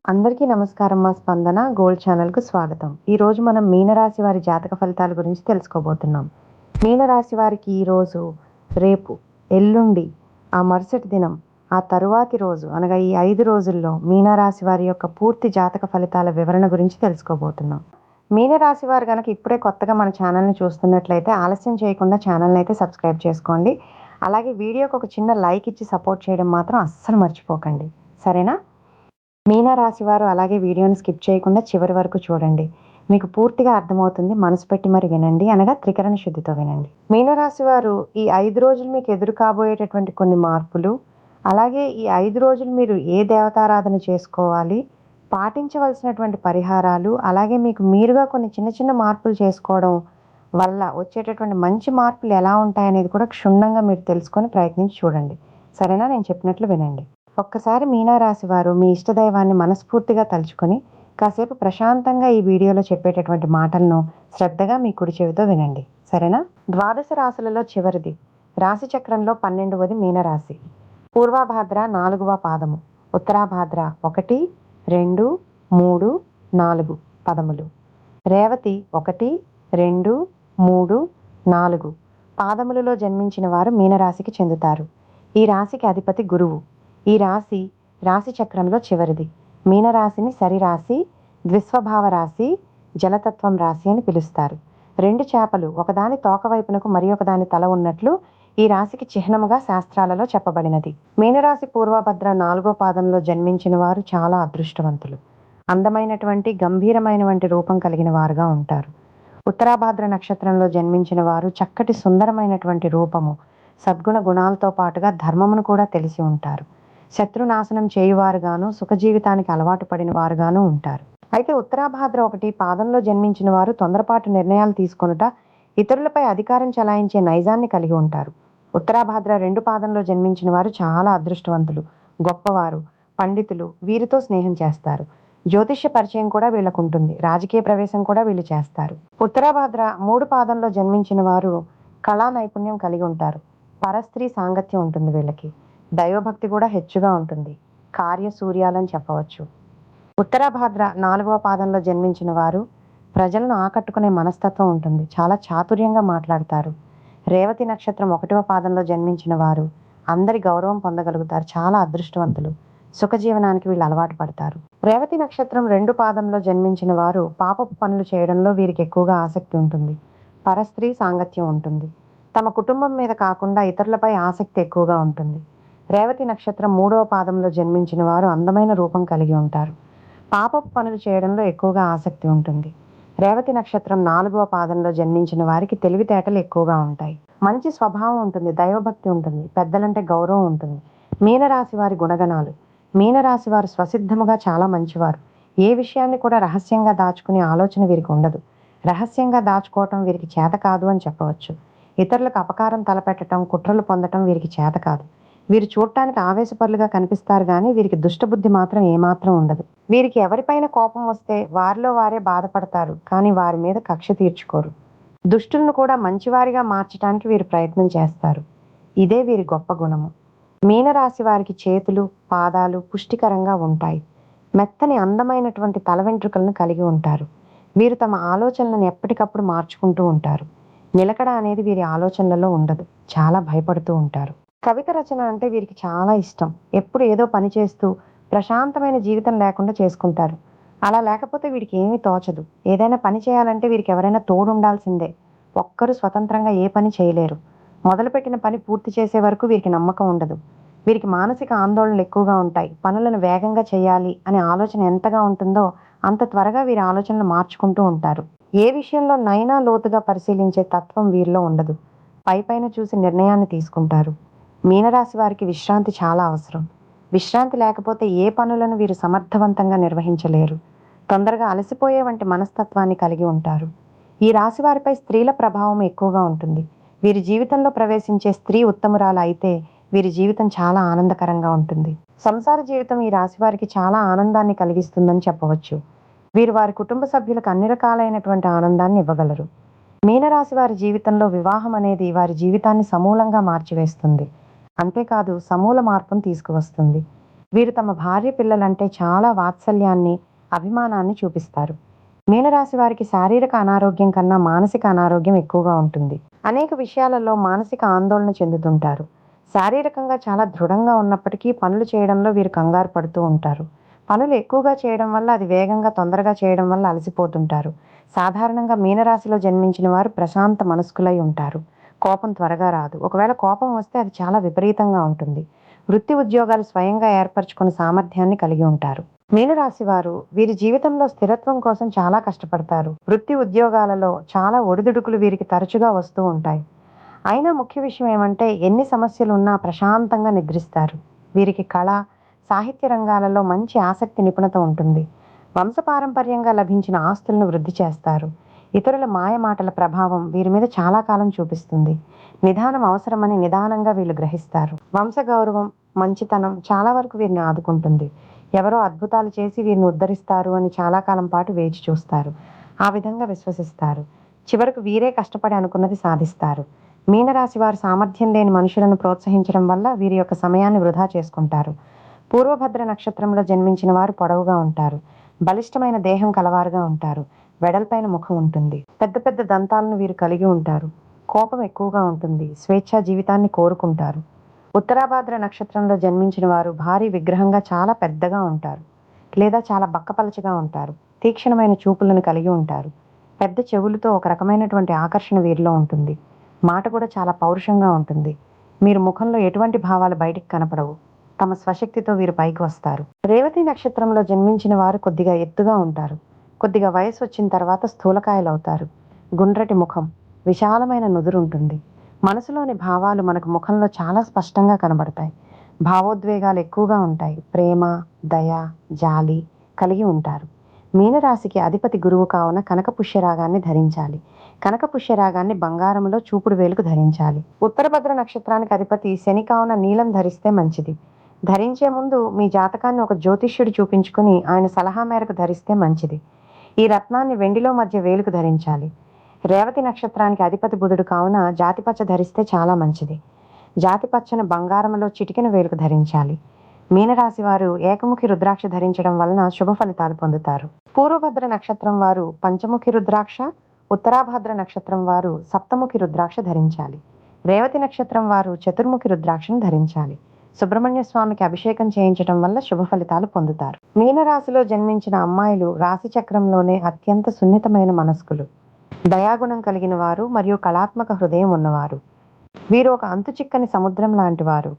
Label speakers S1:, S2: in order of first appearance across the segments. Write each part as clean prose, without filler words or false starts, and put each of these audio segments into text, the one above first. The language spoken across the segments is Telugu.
S1: అందరికీ నమస్కారం. మా స్పందన గోల్డ్ ఛానల్‌కు స్వాగతం. ఈరోజు మనం మీనరాశి వారి జాతక ఫలితాల గురించి తెలుసుకోబోతున్నాం. మీనరాశి వారికి ఈరోజు, రేపు, ఎల్లుండి, ఆ మరుసటి దినం, ఆ తరువాతి రోజు అనగా ఈ 5 రోజుల్లో మీనరాశి వారి యొక్క పూర్తి జాతక ఫలితాల వివరణ గురించి తెలుసుకోబోతున్నాం. మీనరాశి వారు గనక ఇప్పుడే కొత్తగా మన ఛానల్‌ని చూస్తున్నట్లయితే ఆలస్యం చేయకుండా ఛానల్‌ని అయితే సబ్స్క్రైబ్ చేసుకోండి. అలాగే వీడియోకి ఒక చిన్న లైక్ ఇచ్చి సపోర్ట్ చేయడం మాత్రం అస్సలు మర్చిపోకండి. సరేనా? మీన రాశివారు అలాగే వీడియోని స్కిప్ చేయకుండా చివరి వరకు చూడండి. మీకు పూర్తిగా అర్థమవుతుంది. మనసు పెట్టి మరి వినండి. అనగా త్రికరణ శుద్ధితో వినండి. మీనరాశి వారు ఈ 5 రోజులు మీకు ఎదురు కాబోయేటటువంటి కొన్ని మార్పులు, అలాగే ఈ 5 రోజులు మీరు ఏ దేవతారాధన చేసుకోవాలి, పాటించవలసినటువంటి పరిహారాలు, అలాగే మీకు మీరుగా కొన్ని చిన్న చిన్న మార్పులు చేసుకోవడం వల్ల వచ్చేటటువంటి మంచి మార్పులు ఎలా ఉంటాయనేది కూడా క్షుణ్ణంగా మీరు తెలుసుకొని ప్రయత్నించి చూడండి. సరేనా? నేను చెప్పినట్లు వినండి. ఒక్కసారి మీనరాశి వారు మీ ఇష్టదైవాన్ని మనస్ఫూర్తిగా తలుచుకొని కాసేపు ప్రశాంతంగా ఈ వీడియోలో చెప్పేటటువంటి మాటలను శ్రద్ధగా మీ కుడి చెవితో వినండి. సరేనా? ద్వాదశ రాశులలో చివరిది, రాశి చక్రంలో 12వది మీనరాశి. పూర్వభాద్ర 4వ పాదము, ఉత్తరాభాద్ర 1, 2, 3, 4 పదములు, రేవతి 1, 2, 3, 4 పాదములలో జన్మించిన వారు మీనరాశికి చెందుతారు. ఈ రాశికి అధిపతి గురువు. ఈ రాశి రాశి చక్రంలో చివరిది. మీనరాశిని సరిరాశి, ద్విస్వభావ రాశి, జలతత్వం రాశి అని పిలుస్తారు. 2 చేపలు ఒకదాని తోక వైపునకు మరి ఒకదాని తల ఉన్నట్లు ఈ రాశికి చిహ్నముగా శాస్త్రాలలో చెప్పబడినది. మీనరాశి పూర్వభద్ర 4వ పాదంలో జన్మించిన వారు చాలా అదృష్టవంతులు. అందమైనటువంటి గంభీరమైనటువంటి రూపం కలిగిన వారుగా ఉంటారు. ఉత్తరాభాద్ర నక్షత్రంలో జన్మించిన వారు చక్కటి సుందరమైనటువంటి రూపము, సద్గుణ గుణాలతో పాటుగా ధర్మమును కూడా తెలిసి ఉంటారు. శత్రునాశనం చేయువారుగాను, సుఖజీవితానికి అలవాటు పడిన వారుగాను ఉంటారు. అయితే ఉత్తరాభాద్ర 1 పాదంలో జన్మించిన వారు తొందరపాటు నిర్ణయాలు తీసుకొనుట, ఇతరులపై అధికారం చలాయించే నైజాన్ని కలిగి ఉంటారు. ఉత్తరాభాద్ర 2 పాదంలో జన్మించిన వారు చాలా అదృష్టవంతులు, గొప్పవారు, పండితులు. వీరితో స్నేహం చేస్తారు. జ్యోతిష్య పరిచయం కూడా వీళ్ళకు ఉంటుంది. రాజకీయ ప్రవేశం కూడా వీళ్ళు చేస్తారు. ఉత్తరాభాద్ర 3 పాదంలో జన్మించిన వారు కళా నైపుణ్యం కలిగి ఉంటారు. పరస్త్రీ సాంగత్యం ఉంటుంది వీళ్ళకి. దైవభక్తి కూడా హెచ్చుగా ఉంటుంది. కార్యసూర్యాలని చెప్పవచ్చు. ఉత్తరాభాద్ర 4వ పాదంలో జన్మించిన వారు ప్రజలను ఆకట్టుకునే మనస్తత్వం ఉంటుంది. చాలా చాతుర్యంగా మాట్లాడతారు. రేవతి నక్షత్రం 1వ పాదంలో జన్మించిన వారు అందరి గౌరవం పొందగలుగుతారు. చాలా అదృష్టవంతులు. సుఖజీవనానికి వీళ్ళు అలవాటు పడతారు. రేవతి నక్షత్రం 2 పాదంలో జన్మించిన వారు పాపపు పనులు చేయడంలో వీరికి ఎక్కువగా ఆసక్తి ఉంటుంది. పరస్త్రీ సాంగత్యం ఉంటుంది. తమ కుటుంబం మీద కాకుండా ఇతరులపై ఆసక్తి ఎక్కువగా ఉంటుంది. రేవతి నక్షత్రం 3వ పాదంలో జన్మించిన వారు అందమైన రూపం కలిగి ఉంటారు. పాపపు పనులు చేయడంలో ఎక్కువగా ఆసక్తి ఉంటుంది. రేవతి నక్షత్రం 4వ పాదంలో జన్మించిన వారికి తెలివితేటలు ఎక్కువగా ఉంటాయి. మంచి స్వభావం ఉంటుంది. దైవభక్తి ఉంటుంది. పెద్దలంటే గౌరవం ఉంటుంది. మీనరాశి వారి గుణగణాలు. మీనరాశి వారు స్వసిద్ధముగా చాలా మంచివారు. ఏ విషయాన్ని కూడా రహస్యంగా దాచుకునే ఆలోచన వీరికి ఉండదు. రహస్యంగా దాచుకోవటం వీరికి చేత కాదు అని చెప్పవచ్చు. ఇతరులకు అపకారం తలపెట్టడం, కుట్రలు పొందటం వీరికి చేత కాదు. వీరు చూడటానికి ఆవేశపరులుగా కనిపిస్తారు గానీ వీరికి దుష్టబుద్ధి మాత్రం ఏమాత్రం ఉండదు. వీరికి ఎవరిపైన కోపం వస్తే వారిలో వారే బాధపడతారు, కానీ వారి మీద కక్ష తీర్చుకోరు. దుష్టులను కూడా మంచివారిగా మార్చడానికి వీరు ప్రయత్నం చేస్తారు. ఇదే వీరి గొప్ప గుణము. మీనరాశి వారికి చేతులు, పాదాలు పుష్టికరంగా ఉంటాయి. మెత్తని అందమైనటువంటి తల వెంట్రుకలను కలిగి ఉంటారు. వీరు తమ ఆలోచనలను ఎప్పటికప్పుడు మార్చుకుంటూ ఉంటారు. నిలకడ అనేది వీరి ఆలోచనలలో ఉండదు. చాలా భయపడుతూ ఉంటారు. కవిత రచన అంటే వీరికి చాలా ఇష్టం. ఎప్పుడు ఏదో పని చేస్తూ ప్రశాంతమైన జీవితం లేకుండా చేసుకుంటారు. అలా లేకపోతే వీరికి ఏమీ తోచదు. ఏదైనా పని చేయాలంటే వీరికి ఎవరైనా తోడుండాల్సిందే. ఒక్కరు స్వతంత్రంగా ఏ పని చేయలేరు. మొదలుపెట్టిన పని పూర్తి చేసే వరకు వీరికి నమ్మకం ఉండదు. వీరికి మానసిక ఆందోళనలు ఎక్కువగా ఉంటాయి. పనులను వేగంగా చేయాలి అనే ఆలోచన ఎంతగా ఉంటుందో అంత త్వరగా వీరి ఆలోచనలు మార్చుకుంటూ ఉంటారు. ఏ విషయంలో నైనా లోతుగా పరిశీలించే తత్వం వీరిలో ఉండదు. పైపైన చూసి నిర్ణయాన్ని తీసుకుంటారు. మీనరాశి వారికి విశ్రాంతి చాలా అవసరం. విశ్రాంతి లేకపోతే ఏ పనులను వీరు సమర్థవంతంగా నిర్వహించలేరు. తొందరగా అలసిపోయే వంటి మనస్తత్వాన్ని కలిగి ఉంటారు. ఈ రాశి వారిపై స్త్రీల ప్రభావం ఎక్కువగా ఉంటుంది. వీరి జీవితంలో ప్రవేశించే స్త్రీ ఉత్తమురాలు అయితే వీరి జీవితం చాలా ఆనందకరంగా ఉంటుంది. సంసార జీవితం ఈ రాశి వారికి చాలా ఆనందాన్ని కలిగిస్తుందని చెప్పవచ్చు. వీరు వారి కుటుంబ సభ్యులకు అన్ని రకాలైనటువంటి ఆనందాన్ని ఇవ్వగలరు. మీనరాశి వారి జీవితంలో వివాహం అనేది వారి జీవితాన్ని సమూలంగా మార్చివేస్తుంది. అంతేకాదు సమూల మార్పును తీసుకువస్తుంది. వీరు తమ భార్య పిల్లలంటే చాలా వాత్సల్యాన్ని, అభిమానాన్ని చూపిస్తారు. మీనరాశి వారికి శారీరక అనారోగ్యం కన్నా మానసిక అనారోగ్యం ఎక్కువగా ఉంటుంది. అనేక విషయాలలో మానసిక ఆందోళన చెందుతుంటారు. శారీరకంగా చాలా దృఢంగా ఉన్నప్పటికీ పనులు చేయడంలో వీరు కంగారు పడుతూ ఉంటారు. పనులు ఎక్కువగా చేయడం వల్ల అది వేగంగా తొందరగా చేయడం వల్ల అలసిపోతుంటారు. సాధారణంగా మీనరాశిలో జన్మించిన వారు ప్రశాంత మనస్కులై ఉంటారు. కోపం త్వరగా రాదు. ఒకవేళ కోపం వస్తే అది చాలా విపరీతంగా ఉంటుంది. వృత్తి ఉద్యోగాలు స్వయంగా ఏర్పరచుకునే సామర్థ్యాన్ని కలిగి ఉంటారు. మీనరాశి వారు వీరి జీవితంలో స్థిరత్వం కోసం చాలా కష్టపడతారు. వృత్తి ఉద్యోగాలలో చాలా ఒడిదుడుకులు వీరికి తరచుగా వస్తూ ఉంటాయి. అయినా ముఖ్య విషయం ఏమంటే ఎన్ని సమస్యలు ఉన్నా ప్రశాంతంగా నిద్రిస్తారు. వీరికి కళ, సాహిత్య రంగాలలో మంచి ఆసక్తి, నిపుణత ఉంటుంది. వంశపారంపర్యంగా లభించిన ఆస్తులను వృద్ధి చేస్తారు. ఇతరుల మాయమాటల ప్రభావం వీరి మీద చాలా కాలం చూపిస్తుంది. నిదానం అవసరమని నిదానంగా వీళ్ళు గ్రహిస్తారు. వంశ గౌరవం, మంచితనం చాలా వరకు వీరిని ఆదుకుంటుంది. ఎవరో అద్భుతాలు చేసి వీరిని ఉద్ధరిస్తారు అని చాలా కాలం పాటు వేచి చూస్తారు. ఆ విధంగా విశ్వసిస్తారు. చివరకు వీరే కష్టపడి అనుకున్నది సాధిస్తారు. మీనరాశి వారు సామర్థ్యం లేని మనుషులను ప్రోత్సహించడం వల్ల వీరి యొక్క సమయాన్ని వృధా చేసుకుంటారు. పూర్వభద్ర నక్షత్రంలో జన్మించిన వారు పొడవుగా ఉంటారు. బలిష్టమైన దేహం కలవారుగా ఉంటారు. వెడల్పైన ముఖం ఉంటుంది. పెద్ద పెద్ద దంతాలను వీరు కలిగి ఉంటారు. కోపం ఎక్కువగా ఉంటుంది. స్వేచ్ఛా జీవితాన్ని కోరుకుంటారు. ఉత్తరాభాద్ర నక్షత్రంలో జన్మించిన వారు భారీ విగ్రహంగా చాలా పెద్దగా ఉంటారు. లేదా చాలా బక్కపలచగా ఉంటారు. తీక్షణమైన చూపులను కలిగి ఉంటారు. పెద్ద చెవులతో ఒక రకమైనటువంటి ఆకర్షణ వీరిలో ఉంటుంది. మాట కూడా చాలా పౌరుషంగా ఉంటుంది. మీరు ముఖంలో ఎటువంటి భావాలు బయటికి కనపడవు. తమ స్వశక్తితో వీరు పైకి వస్తారు. రేవతి నక్షత్రంలో జన్మించిన వారు కొద్దిగా ఎత్తుగా ఉంటారు. కొద్దిగా వయసు వచ్చిన తర్వాత స్థూలకాయలవుతారు. గుండ్రటి ముఖం, విశాలమైన నుదురుంటుంది. మనసులోని భావాలు మనకు ముఖంలో చాలా స్పష్టంగా కనబడతాయి. భావోద్వేగాలు ఎక్కువగా ఉంటాయి. ప్రేమ, దయ, జాలి కలిగి ఉంటారు. మీనరాశికి అధిపతి గురువు కావున కనకపుష్యరాగాన్ని ధరించాలి. కనకపుష్యరాగాన్ని బంగారంలో చూపుడు వేలుకు ధరించాలి. ఉత్తరభద్ర నక్షత్రానికి అధిపతి శని కావున నీలం ధరిస్తే మంచిది. ధరించే ముందు మీ జాతకాన్ని ఒక జ్యోతిష్యుడు చూపించుకుని ఆయన సలహా మేరకు ధరిస్తే మంచిది. ఈ రత్నాన్ని వెండిలో మధ్య వేలుకు ధరించాలి. రేవతి నక్షత్రానికి అధిపతి బుధుడు కావున జాతిపచ్చ ధరిస్తే చాలా మంచిది. జాతిపచ్చను బంగారంలో చిటికెన వేలుకు ధరించాలి. మీనరాశి వారు ఏకముఖి రుద్రాక్ష ధరించడం వలన శుభ ఫలితాలు పొందుతారు. పూర్వభద్ర నక్షత్రం వారు పంచముఖి రుద్రాక్ష, ఉత్తరాభద్ర నక్షత్రం వారు సప్తముఖి రుద్రాక్ష ధరించాలి. రేవతి నక్షత్రం వారు చతుర్ముఖి రుద్రాక్షను ధరించాలి. సుబ్రహ్మణ్య స్వామికి అభిషేకం చేయించడం వల్ల శుభ ఫలితాలు పొందుతారు. మీనరాశిలో జన్మించిన అమ్మాయిలు రాశి చక్రంలోనే అత్యంత సున్నితమైన మనస్కులు, దయాగుణం కలిగిన వారు మరియు కళాత్మక హృదయం ఉన్నవారు. వీరు ఒక అంతుచిక్కని సముద్రం లాంటి వారు.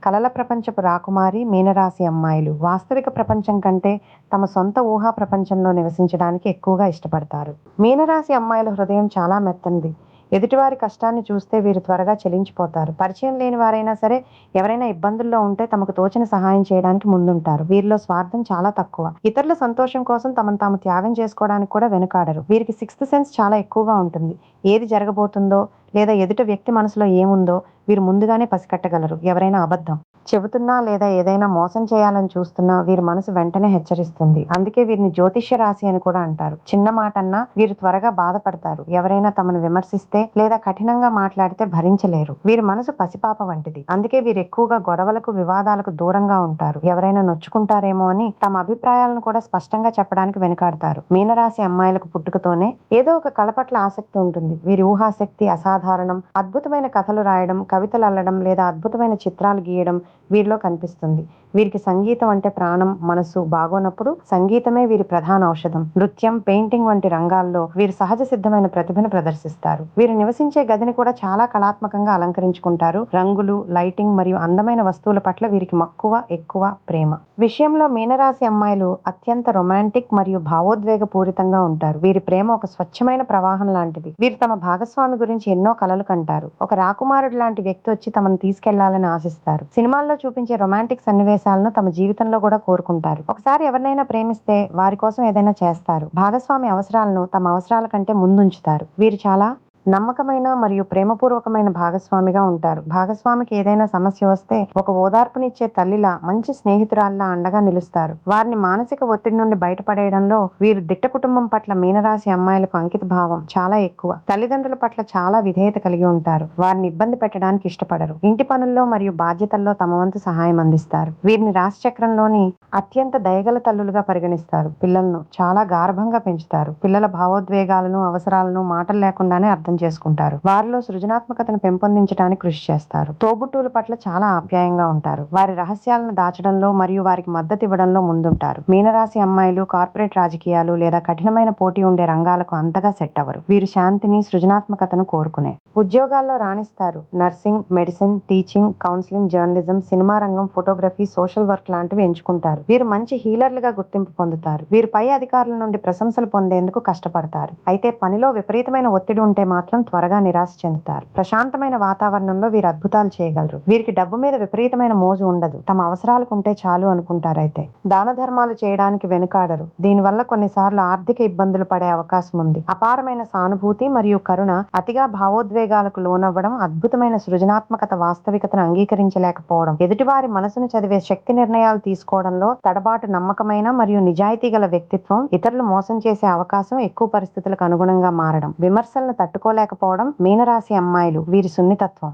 S1: కలల ప్రపంచపు రాకుమారి మీనరాశి అమ్మాయిలు వాస్తవిక ప్రపంచం కంటే తమ సొంత ఊహా ప్రపంచంలో నివసించడానికి ఎక్కువగా ఇష్టపడతారు. మీనరాశి అమ్మాయిల హృదయం చాలా మెత్తనిది. ఎదుటివారి కష్టాన్ని చూస్తే వీరు త్వరగా చెలించిపోతారు. పరిచయం లేని వారైనా సరే ఎవరైనా ఇబ్బందుల్లో ఉంటే తమకు తోచిన సహాయం చేయడానికి ముందుంటారు. వీరిలో స్వార్థం చాలా తక్కువ. ఇతరుల సంతోషం కోసం తమను తాము త్యాగం చేసుకోవడానికి కూడా వెనుకాడరు. వీరికి సిక్స్త్ సెన్స్ చాలా ఎక్కువగా ఉంటుంది. ఏది జరగబోతుందో లేదా ఎదుట వ్యక్తి మనసులో ఏముందో వీరు ముందుగానే పసికట్టగలరు. ఎవరైనా అబద్ధం చెబుతున్నా లేదా ఏదైనా మోసం చేయాలని చూస్తున్నా వీరి మనసు వెంటనే హెచ్చరిస్తుంది. అందుకే వీరిని జ్యోతిష్య రాశి అని కూడా అంటారు. చిన్న మాట అన్నా వీరు త్వరగా బాధపడతారు. ఎవరైనా తమను విమర్శిస్తే లేదా కఠినంగా మాట్లాడితే భరించలేరు. వీరి మనసు పసిపాప వంటిది. అందుకే వీరు ఎక్కువగా గొడవలకు, వివాదాలకు దూరంగా ఉంటారు. ఎవరైనా నొచ్చుకుంటారేమో అని తమ అభిప్రాయాలను కూడా స్పష్టంగా చెప్పడానికి వెనుకాడతారు. మీనరాశి అమ్మాయిలకు పుట్టుకతోనే ఏదో ఒక కళ పట్ల ఆసక్తి ఉంటుంది. వీరి ఊహాశక్తి అసాధారణం. అద్భుతమైన కథలు రాయడం, కవితలు అల్లడం లేదా అద్భుతమైన చిత్రాలు గీయడం వీరిలో కనిపిస్తుంది. వీరికి సంగీతం అంటే ప్రాణం. మనసు బాగోనప్పుడు సంగీతమే వీరి ప్రధాన ఔషధం. నృత్యం, పెయింటింగ్ వంటి రంగాల్లో వీరు సహజ సిద్ధమైన ప్రతిభను ప్రదర్శిస్తారు. వీరు నివసించే గదిని కూడా చాలా కళాత్మకంగా అలంకరించుకుంటారు. రంగులు, లైటింగ్ మరియు అందమైన వస్తువుల పట్ల వీరికి మక్కువ, ఎక్కువ ప్రేమ. విషయంలో మీనరాశి అమ్మాయిలు అత్యంత రొమాంటిక్ మరియు భావోద్వేగ పూరితంగా ఉంటారు. వీరి ప్రేమ ఒక స్వచ్ఛమైన ప్రవాహం లాంటిది. వీరు తమ భాగస్వామి గురించి ఎన్నో కలలు కంటారు. ఒక రాకుమారుడు లాంటి వ్యక్తి వచ్చి తమను తీసుకెళ్లాలని ఆశిస్తారు. సినిమాల్లో చూపించే రొమాంటిక్ సన్నివేశాలను తమ జీవితంలో కూడా కోరుకుంటారు. ఒకసారి ఎవరినైనా ప్రేమిస్తే వారి కోసం ఏదైనా చేస్తారు. భాగస్వామి అవసరాలను తమ అవసరాల కంటే ముందుంచుతారు. వీరు చాలా నమ్మకమైన మరియు ప్రేమపూర్వకమైన భాగస్వామిగా ఉంటారు. భాగస్వామికి ఏదైనా సమస్య వస్తే ఒక ఓదార్పునిచ్చే తల్లిలా, మంచి స్నేహితురాల్లా అండగా నిలుస్తారు. వారిని మానసిక ఒత్తిడి నుండి బయటపడేయడంలో వీరు దిట్ట. కుటుంబం పట్ల మీనరాశి అమ్మాయిలకు అంకిత భావం చాలా ఎక్కువ. తల్లిదండ్రుల పట్ల చాలా విధేయత కలిగి ఉంటారు. వారిని ఇబ్బంది పెట్టడానికి ఇష్టపడరు. ఇంటి పనుల్లో మరియు బాధ్యతల్లో తమ వంతు సహాయం అందిస్తారు. వీరిని రాశి చక్రంలోని అత్యంత దయగల తల్లులుగా పరిగణిస్తారు. పిల్లలను చాలా గార్భంగా పెంచుతారు. పిల్లల భావోద్వేగాలను, అవసరాలను మాటలు లేకుండానే అర్థం చేసుకుంటారు. వారిలో సృజనాత్మకతను పెంపొందించడానికి కృషి చేస్తారు. తోబుట్టువుల పట్ల చాలా ఆప్యాయంగా ఉంటారు. వారి రహస్యాలను దాచడంలో మరియు వారికి మద్దతు ఇవ్వడంలో ముందుంటారు. మీనరాశి అమ్మాయిలు కార్పొరేట్ రాజకీయాలు లేదా కఠినమైన పోటీ ఉండే రంగాలకు అంతగా సెట్ అవ్వరు. వీరు శాంతిని, సృజనాత్మకతను కోరుకునే ఉద్యోగాల్లో రాణిస్తారు. Nursing, medicine, teaching, counselling, journalism, cinema రంగం, ఫోటోగ్రఫీ, సోషల్ వర్క్ లాంటివి ఎంచుకుంటారు. వీరు మంచి హీలర్లుగా గుర్తింపు పొందుతారు. వీరు పై అధికారుల నుండి ప్రశంసలు పొందేందుకు కష్టపడతారు. అయితే పనిలో విపరీతమైన ఒత్తిడి ఉంటే మాత్రం త్వరగా నిరాశ చెందుతారు. ప్రశాంతమైన వాతావరణంలో వీరు అద్భుతాలు చేయగలరు. వీరికి డబ్బు మీద విపరీతమైన మోజు ఉండదు. తమ అవసరాలకు ఉంటే చాలు అనుకుంటారు. అయితే దాన ధర్మాలు చేయడానికి వెనుకాడరు. దీనివల్ల కొన్నిసార్లు ఆర్థిక ఇబ్బందులు పడే అవకాశం ఉంది. అపారమైన సానుభూతి మరియు కరుణ, అతిగా భావోద్వేగాలకు లోనవ్వడం, అద్భుతమైన సృజనాత్మకత, వాస్తవికతను అంగీకరించలేకపోవడం, ఎదుటివారి మనసును చదివే శక్తి, నిర్ణయాలు తీసుకోవడంలో తడబాటు, నమ్మకమైన మరియు నిజాయితీ గల వ్యక్తిత్వం, ఇతరులు మోసం చేసే అవకాశం ఎక్కువ పరిస్థితులకు అనుగుణంగా మారడం, విమర్శలను తట్టుకోలేకపోవడం మీనరాశి అమ్మాయిలు వీరి సున్నితత్వం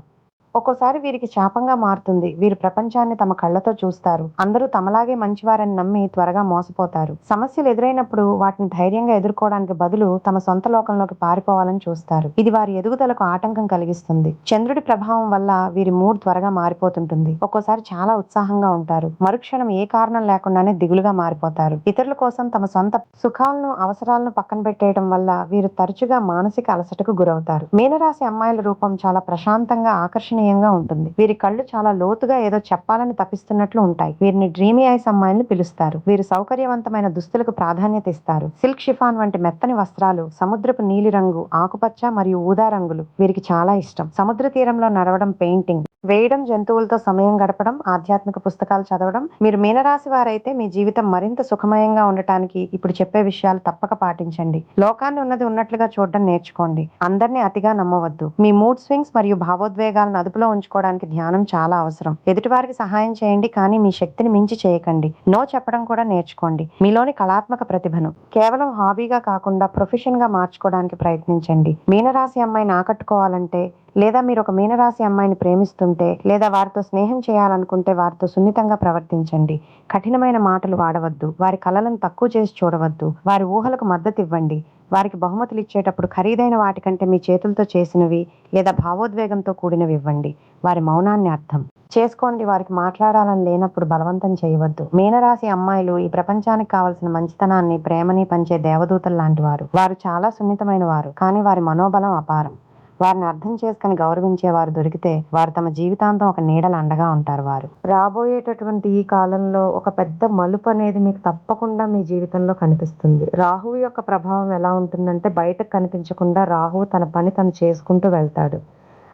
S1: ఒక్కోసారి వీరికి శాపంగా మారుతుంది. వీరు ప్రపంచాన్ని తమ కళ్ళతో చూస్తారు. అందరూ తమలాగే మంచివారని నమ్మి త్వరగా మోసపోతారు. సమస్యలు ఎదురైనప్పుడు వాటిని ధైర్యంగా ఎదుర్కోవడానికి బదులు తమ సొంత లోకంలోకి పారిపోవాలని చూస్తారు. ఇది వారి ఎదుగుదలకు ఆటంకం కలిగిస్తుంది. చంద్రుడి ప్రభావం వల్ల వీరి మూడ్ త్వరగా మారిపోతుంటుంది. ఒక్కోసారి చాలా ఉత్సాహంగా ఉంటారు. మరుక్షణం ఏ కారణం లేకుండానే దిగులుగా మారిపోతారు. ఇతరుల కోసం తమ సొంత సుఖాలను, అవసరాలను పక్కన పెట్టేయడం వల్ల వీరు తరచుగా మానసిక అలసటకు గురవుతారు. మీనరాశి అమ్మాయిల రూపం చాలా ప్రశాంతంగా, ఆకర్షణీయంగా ఉంటుంది. వీరి కళ్ళు చాలా లోతుగా ఏదో చెప్పాలని తపిస్తున్నట్లు ఉంటాయి. వీరిని డ్రీమీ ఐస్ అమ్మాయిని పిలుస్తారు. వీరు సౌకర్యవంతమైన దుస్తులకు ప్రాధాన్యత ఇస్తారు. సిల్క్ షిఫాన్ వంటి మెత్తని వస్త్రాలు, సముద్రపు నీలి రంగు, ఆకుపచ్చ మరియు ఊదా రంగులు వీరికి చాలా ఇష్టం. సముద్ర తీరంలో నడవడం, పెయింటింగ్ వేయడం, జంతువులతో సమయం గడపడం, ఆధ్యాత్మిక పుస్తకాలు చదవడం. మీరు మీనరాశి వారైతే మీ జీవితం మరింత సుఖమయంగా ఉండటానికి ఇప్పుడు చెప్పే విషయాలు తప్పక పాటించండి. లోకాన్ని ఉన్నది ఉన్నట్లుగా చూడడం నేర్చుకోండి. అందరినీ అతిగా నమ్మవద్దు. మీ మూడ్ స్వింగ్స్ మరియు భావోద్వేగాలను అదుపులో ఉంచుకోవడానికి ధ్యానం చాలా అవసరం. ఎదుటివారికి సహాయం చేయండి, కానీ మీ శక్తిని మించి చేయకండి. నో చెప్పడం కూడా నేర్చుకోండి. మీలోని కళాత్మక ప్రతిభను కేవలం హాబీగా కాకుండా ప్రొఫెషన్ గా మార్చుకోవడానికి ప్రయత్నించండి. మీనరాశి అమ్మాయిని ఆకట్టుకోవాలంటే, లేదా మీరు ఒక మీనరాశి అమ్మాయిని ప్రేమిస్తుంటే, లేదా వారితో స్నేహం చేయాలనుకుంటే వారితో సున్నితంగా ప్రవర్తించండి. కఠినమైన మాటలు వాడవద్దు. వారి కలలను తక్కువ చేసి చూడవద్దు. వారి ఊహలకు మద్దతు ఇవ్వండి. వారికి బహుమతులు ఇచ్చేటప్పుడు ఖరీదైన వాటికంటే మీ చేతులతో చేసినవి లేదా భావోద్వేగంతో కూడినవి ఇవ్వండి. వారి మౌనాన్ని అర్థం చేసుకోండి. వారికి మాట్లాడాలని లేనప్పుడు బలవంతం చేయవద్దు. మీనరాశి అమ్మాయిలు ఈ ప్రపంచానికి కావలసిన మంచితనాన్ని, ప్రేమని పంచే దేవదూతలు లాంటి వారు. వారు చాలా సున్నితమైన వారు, కానీ వారి మనోబలం అపారం. వారిని అర్థం చేసుకుని గౌరవించే వారు దొరికితే వారు తమ జీవితాంతం ఒక నీడల అండగా ఉంటారు. వారు రాబోయేటటువంటి ఈ కాలంలో ఒక పెద్ద మలుపు అనేది మీకు తప్పకుండా మీ జీవితంలో కనిపిస్తుంది. రాహువు యొక్క ప్రభావం ఎలా ఉంటుందంటే, బయటకు కనిపించకుండా రాహువు తన పని తను చేసుకుంటూ వెళ్తాడు.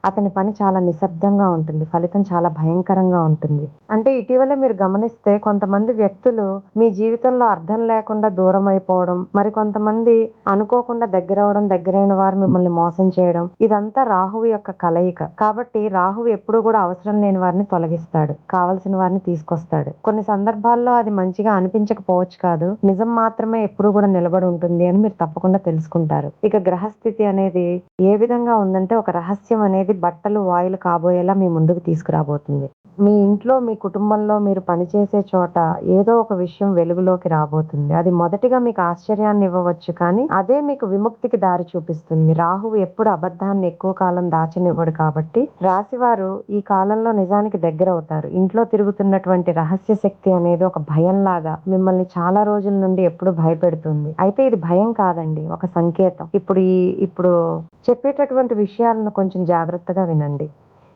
S1: అతని పని చాలా నిశ్శబ్దంగా ఉంటుంది. ఫలితం చాలా భయంకరంగా ఉంటుంది. అంటే ఇటీవల మీరు గమనిస్తే కొంతమంది వ్యక్తులు మీ జీవితంలో అర్థం లేకుండా దూరం అయిపోవడం, మరి కొంతమంది అనుకోకుండా దగ్గరవడం, దగ్గరైన వారు మిమ్మల్ని మోసం చేయడం, ఇదంతా రాహువు యొక్క కలయిక. కాబట్టి రాహువు ఎప్పుడూ కూడా అవసరం లేని వారిని తొలగిస్తాడు, కావలసిన వారిని తీసుకొస్తాడు. కొన్ని సందర్భాల్లో అది మంచిగా అనిపించకపోవచ్చు కాదు, నిజం మాత్రమే ఎప్పుడూ కూడా నిలబడి ఉంటుంది అని మీరు తప్పకుండా తెలుసుకుంటారు. ఇక గ్రహస్థితి అనేది ఏ విధంగా ఉందంటే, ఒక రహస్యం అనేది బట్టలు వాయులు కాబోయేలా మీ ముందుకు తీసుకురాబోతుంది. మీ ఇంట్లో, మీ కుటుంబంలో, మీరు పనిచేసే చోట ఏదో ఒక విషయం వెలుగులోకి రాబోతుంది. అది మొదటిగా మీకు ఆశ్చర్యాన్ని ఇవ్వవచ్చు, కానీ అదే మీకు విముక్తికి దారి చూపిస్తుంది. రాహువు ఎప్పుడు అబద్ధాన్ని ఎక్కువ కాలం దాచనివ్వడు. కాబట్టి రాశివారు ఈ కాలంలో నిజానికి దగ్గర అవుతారు. ఇంట్లో తిరుగుతున్నటువంటి రహస్య శక్తి అనేది ఒక భయంలాగా మిమ్మల్ని చాలా రోజుల నుండి ఎప్పుడు భయపెడుతుంది. అయితే ఇది భయం కాదండి, ఒక సంకేతం. ఇప్పుడు చెప్పేటటువంటి విషయాలను కొంచెం జాగ్రత్తగా వినండి.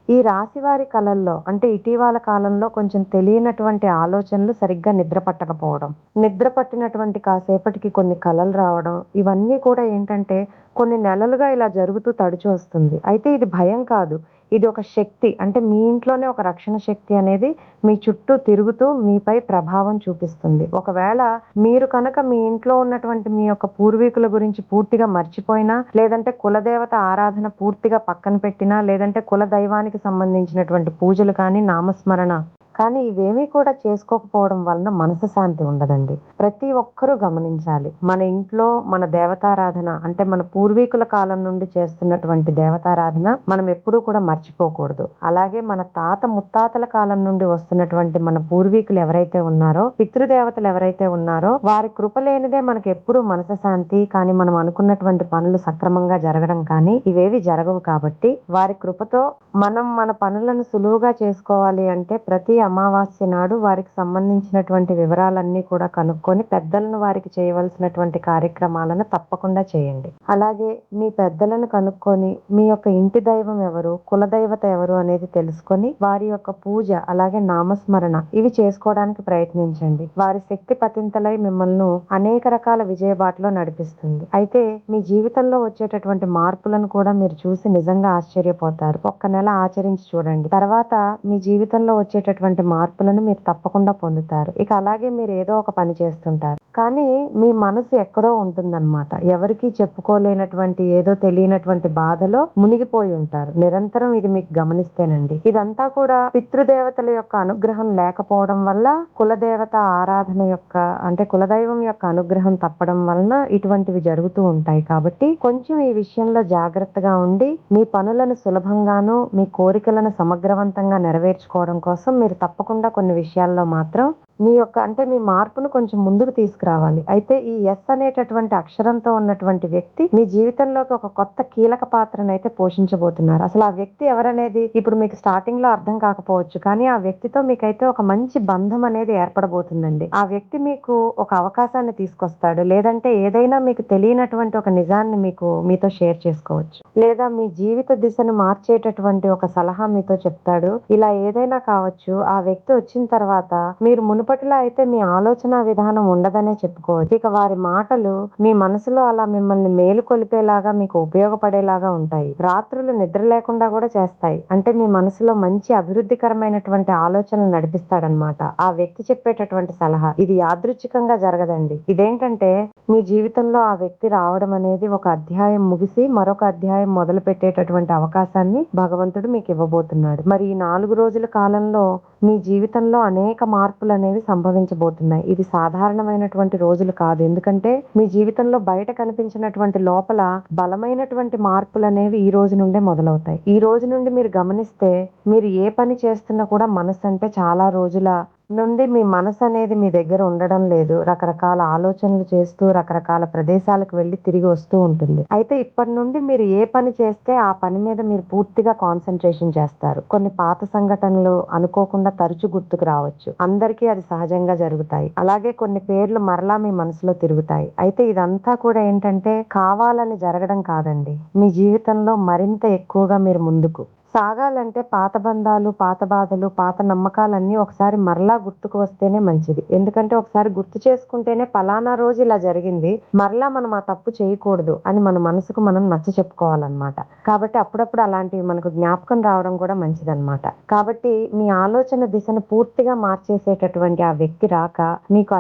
S1: ఈ రాశివారి కళల్లో, అంటే ఇటీవల కాలంలో కొంచెం తెలియనటువంటి ఆలోచనలు, సరిగ్గా నిద్ర పట్టకపోవడం, నిద్ర పట్టినటువంటి కాసేపటికి కొన్ని కళలు రావడం, ఇవన్నీ కూడా ఏంటంటే కొన్ని నెలలుగా ఇలా జరుగుతూ తడిచి వస్తుంది. అయితే ఇది భయం కాదు. ఇది ఒక శక్తి. అంటే మీ ఇంట్లోనే ఒక రక్షణ శక్తి అనేది మీ చుట్టూ తిరుగుతూ మీపై ప్రభావం చూపిస్తుంది. ఒకవేళ మీరు కనుక మీ ఇంట్లో ఉన్నటువంటి మీ యొక్క పూర్వీకుల గురించి పూర్తిగా మర్చిపోయినా, లేదంటే కులదేవత ఆరాధన పూర్తిగా పక్కన పెట్టినా, లేదంటే కుల దైవానికి సంబంధించినటువంటి పూజలు కానీ, నామస్మరణ కానీ ఇవేమీ కూడా చేసుకోకపోవడం వలన మనశ్శాంతి ఉండదండి. ప్రతి ఒక్కరూ గమనించాలి. మన ఇంట్లో మన దేవతారాధన అంటే మన పూర్వీకుల కాలం నుండి చేస్తున్నటువంటి దేవతారాధన మనం ఎప్పుడూ కూడా మర్చిపోకూడదు. అలాగే మన తాత ముత్తాతల కాలం నుండి వస్తున్నటువంటి మన పూర్వీకులు ఎవరైతే ఉన్నారో, పితృదేవతలు ఎవరైతే ఉన్నారో వారి కృప లేనిదే మనకు ఎప్పుడూ మనశ్శాంతి కానీ మనం అనుకున్నటువంటి పనులు సక్రమంగా జరగడం కానీ ఇవేవి జరగవు. కాబట్టి వారి కృపతో మనం మన పనులను సులువుగా చేసుకోవాలి అంటే ప్రతి అమావాస్య నాడు వారికి సంబంధించినటువంటి వివరాలన్నీ కూడా కనుక్కొని పెద్దలను వారికి చేయవలసినటువంటి కార్యక్రమాలను తప్పకుండా చేయండి. అలాగే మీ పెద్దలను కనుక్కొని మీ యొక్క ఇంటి దైవం ఎవరు, కులదైవత ఎవరు అనేది తెలుసుకొని వారి యొక్క పూజ అలాగే నామస్మరణ ఇవి చేసుకోవడానికి ప్రయత్నించండి. వారి శక్తి పతింతలై మిమ్మల్ని అనేక రకాల విజయబాటలో నడిపిస్తుంది. అయితే మీ జీవితంలో వచ్చేటటువంటి మార్పులను కూడా మీరు చూసి నిజంగా ఆశ్చర్యపోతారు. ఒక్క నెల ఆచరించి చూడండి. తర్వాత మీ జీవితంలో వచ్చేటటువంటి మార్పులను మీరు తప్పకుండా పొందుతారు. ఇక అలాగే మీరు ఏదో ఒక పని చేస్తుంటారు. కానీ మీ మనసు ఎక్కడో ఉంటుందన్నమాట. ఎవరికీ చెప్పుకోలేనటువంటి ఏదో తెలియనటువంటి బాధలో మునిగిపోయి ఉంటారు. నిరంతరం ఇది మీకు గమనిస్తేనండి. ఇదంతా కూడా పితృదేవతల యొక్క అనుగ్రహం లేకపోవడం వల్ల కులదేవత ఆరాధన యొక్క అంటే కులదైవం యొక్క అనుగ్రహం తప్పడం వలన ఇటువంటివి జరుగుతూ ఉంటాయి. కాబట్టి కొంచెం ఈ విషయంలో జాగ్రత్తగా ఉండి మీ పనులను సులభంగాను మీ కోరికలను సమగ్రవంతంగా నెరవేర్చుకోవడం కోసం మీరు తప్పకుండా కొన్ని విషయాల్లో మాత్రం మీ యొక్క అంటే మీ మార్పును కొంచెం ముందుకు తీసుకురావాలి. అయితే ఈ ఎస్ అనేటటువంటి అక్షరంతో ఉన్నటువంటి వ్యక్తి మీ జీవితంలోకి ఒక కొత్త కీలక పాత్రనైతే పోషించబోతున్నారు. అసలు ఆ వ్యక్తి ఎవరనేది ఇప్పుడు మీకు స్టార్టింగ్ లో అర్థం కాకపోవచ్చు. కానీ ఆ వ్యక్తితో మీకైతే ఒక మంచి బంధం అనేది ఏర్పడబోతుందండి. ఆ వ్యక్తి మీకు ఒక అవకాశాన్ని తీసుకొస్తాడు. లేదంటే ఏదైనా మీకు తెలియనటువంటి ఒక నిజాన్ని మీతో షేర్ చేసుకోవచ్చు. లేదా మీ జీవిత దిశను మార్చేటటువంటి ఒక సలహా మీతో చెప్తాడు. ఇలా ఏదైనా కావచ్చు. ఆ వ్యక్తి వచ్చిన తర్వాత మీరు మునుపటిలా అయితే మీ ఆలోచన విధానం ఉండదనే చెప్పుకోవచ్చు. ఇక వారి మాటలు మీ మనసులో అలా మిమ్మల్ని మేలుకొలిపేలాగా మీకు ఉపయోగపడేలాగా ఉంటాయి. రాత్రులు నిద్ర లేకుండా కూడా చేస్తాయి. అంటే మీ మనసులో మంచి అభివృద్ధికరమైనటువంటి ఆలోచనలు నడిపిస్తాడనమాట ఆ వ్యక్తి చెప్పేటటువంటి సలహా. ఇది యాదృచ్ఛికంగా జరగదండి. ఇదేంటంటే మీ జీవితంలో ఆ వ్యక్తి రావడం అనేది ఒక అధ్యాయం ముగిసి మరొక అధ్యాయం మొదలు పెట్టేటటువంటి అవకాశాన్ని భగవంతుడు మీకు ఇవ్వబోతున్నాడు. మరి ఈ 4 రోజుల కాలంలో మీ జీవితంలో అనేక మార్పులు అనేవి సంభవించబోతున్నాయి. ఇది సాధారణమైనటువంటి రోజులు కాదు. ఎందుకంటే మీ జీవితంలో బయట కనిపించినటువంటి లోపల బలమైనటువంటి మార్పులు అనేవి ఈ రోజు నుండే మొదలవుతాయి. ఈ రోజు నుండి మీరు గమనిస్తే మీరు ఏ పని చేస్తున్నా కూడా మనసు అంటే చాలా రోజుల నుండి మీ మనసు అనేది మీ దగ్గర ఉండడం లేదు. రకరకాల ఆలోచనలు చేస్తూ రకరకాల ప్రదేశాలకు వెళ్ళి తిరిగి వస్తూ ఉంటుంది. అయితే ఇప్పటి నుండి మీరు ఏ పని చేస్తే ఆ పని మీద మీరు పూర్తిగా కాన్సన్ట్రేషన్ చేస్తారు. కొన్ని పాత సంఘటనలు అనుకోకుండా తరచు గుర్తుకు రావచ్చు. అందరికీ అది సహజంగా జరుగుతాయి. అలాగే కొన్ని పేర్లు మరలా మీ మనసులో తిరుగుతాయి. అయితే ఇదంతా కూడా ఏంటంటే కావాలని జరగడం కాదండి. మీ జీవితంలో మరింత ఎక్కువగా మీరు ముందుకు సాగాలంటే పాత బంధాలు, పాత బాధలు, పాత నమ్మకాలన్నీ ఒకసారి మరలా గుర్తుకు వస్తేనే మంచిది. ఎందుకంటే ఒకసారి గుర్తు చేసుకుంటేనే పలానా రోజు ఇలా జరిగింది, మరలా మనం ఆ తప్పు చేయకూడదు అని మన మనసుకు మనం నచ్చ చెప్పుకోవాలన్నమాట. కాబట్టి అప్పుడప్పుడు అలాంటివి మనకు జ్ఞాపకం రావడం కూడా మంచిదన్నమాట. కాబట్టి మీ ఆలోచన దిశను పూర్తిగా మార్చేసేటటువంటి ఆ వ్యక్తి రాక మీకు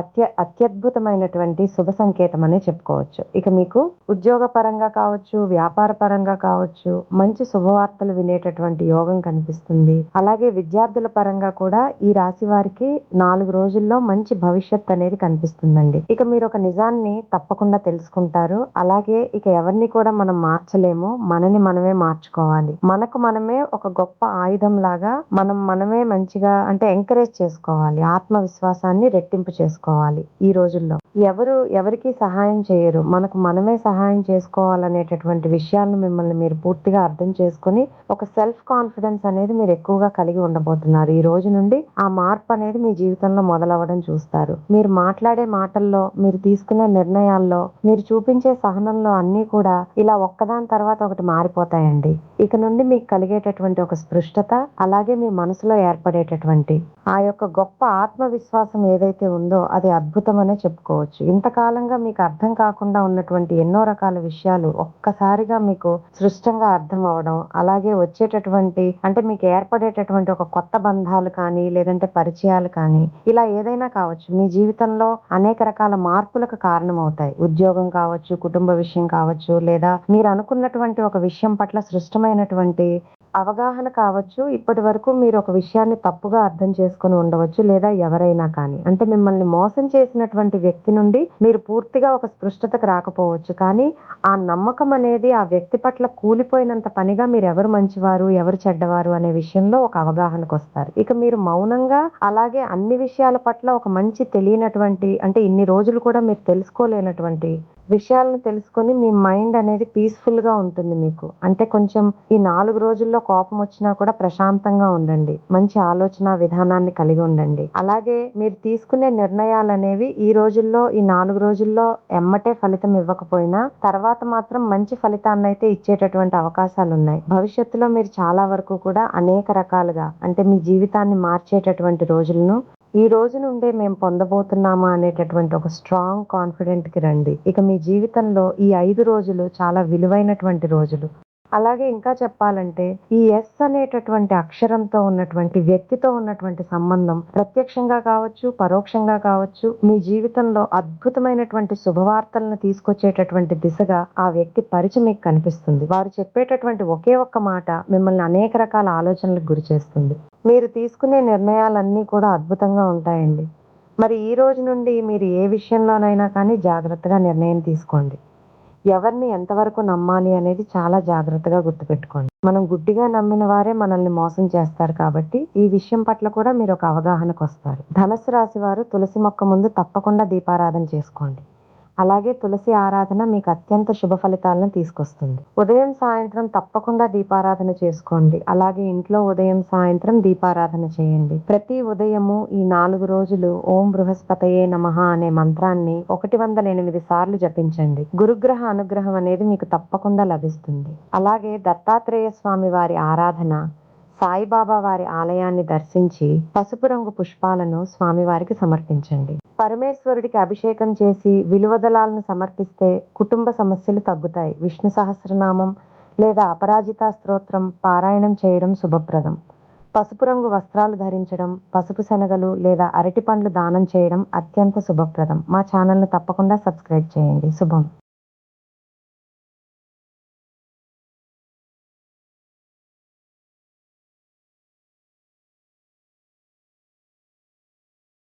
S1: అత్యద్భుతమైనటువంటి శుభ సంకేతం అనే చెప్పుకోవచ్చు. ఇక మీకు ఉద్యోగ పరంగా కావచ్చు, వ్యాపార పరంగా కావచ్చు మంచి శుభవార్తలు వినేటటువంటి యోగం కనిపిస్తుంది. అలాగే విద్యార్థుల పరంగా కూడా ఈ రాశి వారికి 4 రోజుల్లో మంచి భవిష్యత్ అనేది కనిపిస్తుందండి. ఇక మీరు ఒక నిజాన్ని తప్పకుండా తెలుసుకుంటారు. అలాగే ఇక ఎవరిని కూడా మనం మార్చలేము. మనని మనమే మార్చుకోవాలి. మనకు మనమే ఒక గొప్ప ఆయుధం లాగా మనమే మంచిగా అంటే ఎంకరేజ్ చేసుకోవాలి. ఆత్మవిశ్వాసాన్ని రెట్టింపు చేసుకోవాలి. ఈ రోజుల్లో ఎవరికి సహాయం చేయరు. మనకు మనమే సహాయం చేసుకోవాలనేటటువంటి విషయాలను మిమ్మల్ని మీరు పూర్తిగా అర్థం చేసుకొని ఒక సెల్ఫ్ కాన్ఫిడెన్స్ అనేది మీరు ఎక్కువగా కలిగి ఉండబోతున్నారు. ఈ రోజు నుండి ఆ మార్పు అనేది మీ జీవితంలో మొదలవ్వడం చూస్తారు. మీరు మాట్లాడే మాటల్లో, మీరు తీసుకునే నిర్ణయాల్లో, మీరు చూపించే సహనంలో అన్నీ కూడా ఇలా ఒక్కదాని తర్వాత ఒకటి మారిపోతాయండి. ఇక నుండి మీకు కలిగేటటువంటి ఒక స్పృష్టత, అలాగే మీ మనసులో ఏర్పడేటటువంటి ఆ యొక్క గొప్ప ఆత్మవిశ్వాసం ఏదైతే ఉందో అది అద్భుతమనే చెప్పుకోవచ్చు. ఇంతకాలంగా మీకు అర్థం కాకుండా ఉన్నటువంటి ఎన్నో రకాల విషయాలు ఒక్కసారిగా మీకు స్పష్టంగా అర్థం అవ్వడం, అలాగే వచ్చేటటువంటి అంటే మీకు ఏర్పడేటటువంటి ఒక కొత్త బంధాలు కానీ, లేదంటే పరిచయాలు కానీ, ఇలా ఏదైనా కావచ్చు. మీ జీవితంలో అనేక రకాల మార్పులకు కారణమవుతాయి. ఉద్యోగం కావచ్చు, కుటుంబ విషయం కావచ్చు, లేదా మీరు అనుకున్నటువంటి ఒక విషయం పట్ల స్పష్టమైనటువంటి అవగాహన కావచ్చు. ఇప్పటివరకు మీరు ఒక విషయాన్ని తప్పుగా అర్థం చేసుకొని ఉండవచ్చు. లేదా ఎవరైనా కానీ. అంటే మిమ్మల్ని మోసం చేసినటువంటి వ్యక్తి నుండి మీరు పూర్తిగా ఒక స్పృష్టతకు రాకపోవచ్చు. కానీ ఆ నమ్మకం అనేది ఆ వ్యక్తి పట్ల కూలిపోయినంత పనిగా మీరెవరు మంచివారు, ఎవరు చెడ్డవారు అనే విషయంలో ఒక అవగాహనకొస్తారు. ఇక మీరు మౌనంగా అలాగే అన్ని విషయాల పట్ల ఒక మంచి తెలియనటువంటి అంటే ఇన్ని రోజులు కూడా మీరు తెలుసుకోలేనటువంటి విషయాలను తెలుసుకొని మీ మైండ్ అనేది పీస్‌ఫుల్‌గా ఉంటుంది మీకు. అంటే కొంచెం ఈ 4 రోజుల్లో కోపమొచ్చినా కూడా ప్రశాంతంగా ఉండండి. మంచి ఆలోచన విధానాన్ని కలిగి ఉండండి. అలాగే మీరు తీసుకునే నిర్ణయాలనేవి ఈ రోజుల్లో ఈ 4 రోజుల్లో ఎమ్మటే ఫలితం ఇవ్వకపోయినా తర్వాత మాత్రం మంచి ఫలితాన్నయితే ఇచ్చేటటువంటి అవకాశాలున్నాయి. భవిష్యత్తులో మీరు చాలా వరకు కూడా అనేక రకాలుగా అంటే మీ జీవితాన్ని మార్చేటటువంటి రోజులను ఈ రోజు నుండే మేము పొందబోతున్నామా అనేటటువంటి ఒక స్ట్రాంగ్ కాన్ఫిడెంట్‌కి రండి. ఇక మీ జీవితంలో ఈ 5 రోజులు చాలా విలువైనటువంటి రోజులు. అలాగే ఇంకా చెప్పాలంటే ఈ ఎస్ అనేటటువంటి అక్షరంతో ఉన్నటువంటి వ్యక్తితో ఉన్నటువంటి సంబంధం ప్రత్యక్షంగా కావచ్చు, పరోక్షంగా కావచ్చు, మీ జీవితంలో అద్భుతమైనటువంటి శుభవార్తలను తీసుకొచ్చేటటువంటి దిశగా ఆ వ్యక్తి పరిచి మీకు కనిపిస్తుంది. వారు చెప్పేటటువంటి ఒకే ఒక్క మాట మిమ్మల్ని అనేక రకాల ఆలోచనలకు గురిచేస్తుంది. మీరు తీసుకునే నిర్ణయాలన్నీ కూడా అద్భుతంగా ఉంటాయండి. మరి ఈ రోజు నుండి మీరు ఏ విషయంలోనైనా కానీ జాగ్రత్తగా నిర్ణయం తీసుకోండి. ఎవరిని ఎంతవరకు నమ్మాలి అనేది చాలా జాగ్రత్తగా గుర్తుపెట్టుకోండి. మనం గుడ్డిగా నమ్మిన వారే మనల్ని మోసం చేస్తారు కాబట్టి, ఈ విషయం పట్ల కూడా మీరు ఒక అవగాహనకొస్తారు. ధనుస్సు రాశి వారు తులసి మొక్క ముందు తప్పకుండా దీపారాధన చేసుకోండి. అలాగే తులసి ఆరాధన మీకు అత్యంత శుభ ఫలితాలను తీసుకొస్తుంది. ఉదయం, సాయంత్రం తప్పకుండా దీపారాధన చేసుకోండి. అలాగే ఇంట్లో ఉదయం, సాయంత్రం దీపారాధన చేయండి. ప్రతి ఉదయము ఈ 4 రోజులు ఓం బృహస్పతయే నమః అనే మంత్రాన్ని 108 సార్లు జపించండి. గురుగ్రహ అనుగ్రహం అనేది మీకు తప్పకుండా లభిస్తుంది. అలాగే దత్తాత్రేయ స్వామి వారి ఆరాధన, సాయిబాబా వారి ఆలయాన్ని దర్శించి పసుపు రంగు పుష్పాలను స్వామివారికి సమర్పించండి. పరమేశ్వరుడికి అభిషేకం చేసి విలువదళాలను సమర్పిస్తే కుటుంబ సమస్యలు తగ్గుతాయి. విష్ణు సహస్రనామం లేదా అపరాజితా స్తోత్రం పారాయణం చేయడం శుభప్రదం. పసుపు రంగు వస్త్రాలు ధరించడం, పసుపు శనగలు లేదా అరటి పండ్లు దానం చేయడం అత్యంత శుభప్రదం. మా ఛానల్‌ను తప్పకుండా సబ్స్క్రైబ్ చేయండి. శుభం.